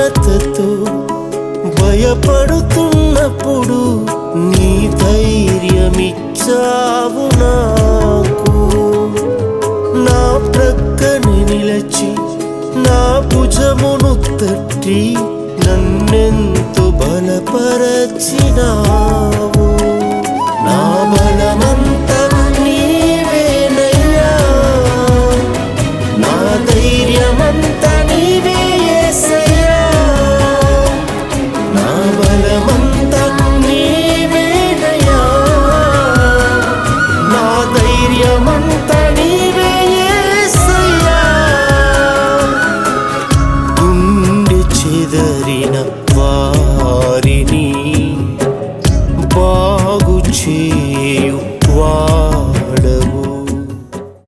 కొరతతో భయపడుతున్నప్పుడు నీ ధైర్యమిచ్చావు నాకు. నా ప్రక్కనే నిలచి నా భుజమును తట్టి నన్నెంతో బలపరచినా